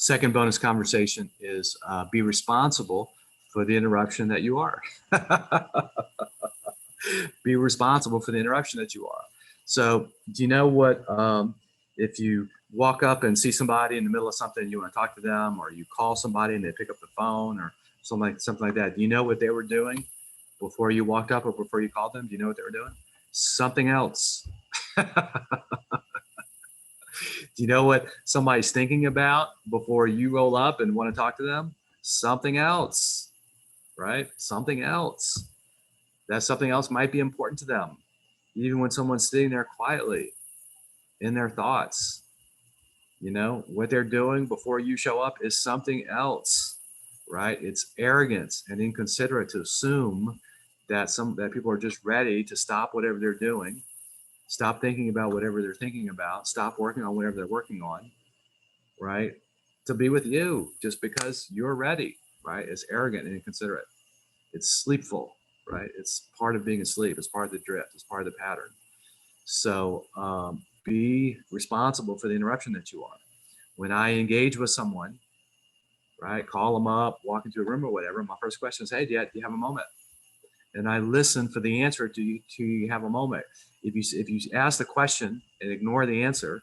Second bonus conversation is be responsible for the interruption that you are. Be responsible for the interruption that you are. So do you know what, if you walk up and see somebody in the middle of something, you want to talk to them, or you call somebody and they pick up the phone or something like that. Do you know what they were doing before you walked up or before you called them? Do you know what they were doing? Something else. Do you know what somebody's thinking about before you roll up and want to talk to them? Something else, right? Something else. That something else might be important to them, even when someone's sitting there quietly in their thoughts. You know, what they're doing before you show up is something else, right? It's arrogance and inconsiderate to assume that people are just ready to stop whatever they're doing, stop thinking about whatever they're thinking about, stop working on whatever they're working on, right? To be with you just because you're ready, right? It's arrogant and inconsiderate. It's sleepful, right? It's part of being asleep. It's part of the drift. It's part of the pattern. So be responsible for the interruption that you are. When I engage with someone, right, call them up, walk into a room or whatever, my first question is, hey, do you have a moment? And I listen for the answer. Do you have a moment? If you ask the question and ignore the answer,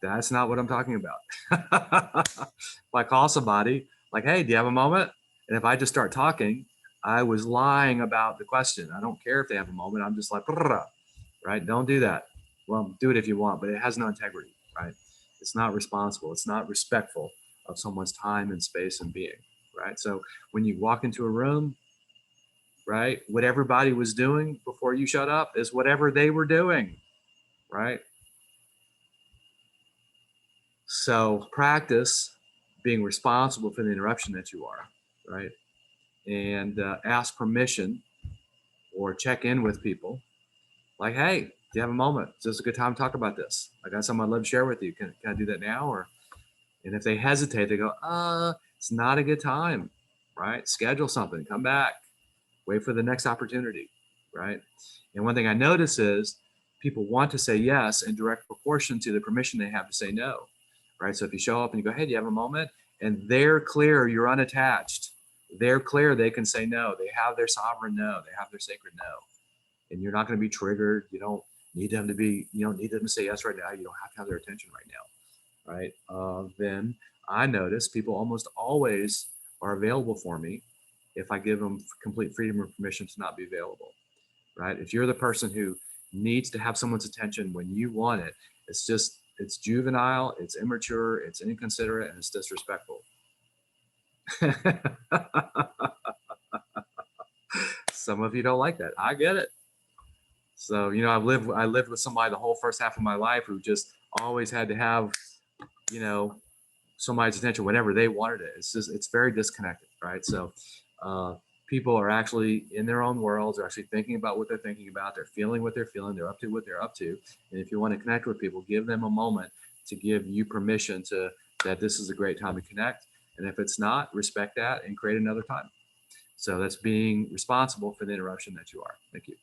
that's not what I'm talking about. If I call somebody like, hey, do you have a moment? And if I just start talking, I was lying about the question. I don't care if they have a moment. I'm just like, right? Don't do that. Well, do it if you want, but it has no integrity, right? It's not responsible. It's not respectful of someone's time and space and being, right? So when you walk into a room, right, what everybody was doing before you showed up is whatever they were doing, right? So practice being responsible for the interruption that you are, right? And ask permission or check in with people like, hey, do you have a moment? Is this a good time to talk about this? I got something I'd love to share with you. Can I do that now? And if they hesitate, they go, it's not a good time, right? Schedule something, come back, wait for the next opportunity, right? And one thing I notice is people want to say yes in direct proportion to the permission they have to say no, right? So if you show up and you go, hey, do you have a moment? And they're clear you're unattached. They're clear they can say no. They have their sovereign no. They have their sacred no. And you're not going to be triggered. You don't need them to say yes right now. You don't have to have their attention right now, right? Then I notice people almost always are available for me if I give them complete freedom or permission to not be available, right? If you're the person who needs to have someone's attention when you want it, it's juvenile, it's immature, it's inconsiderate, and it's disrespectful. Some of you don't like that. I get it. So, you know, I lived with somebody the whole first half of my life who just always had to have, you know, somebody's attention whenever they wanted it. It's very disconnected, right? So people are actually in their own worlds. They're actually thinking about what they're thinking about. They're feeling what they're feeling. They're up to what they're up to. And if you want to connect with people, give them a moment to give you permission that this is a great time to connect. And if it's not, respect that and create another time. So that's being responsible for the interruption that you are. Thank you.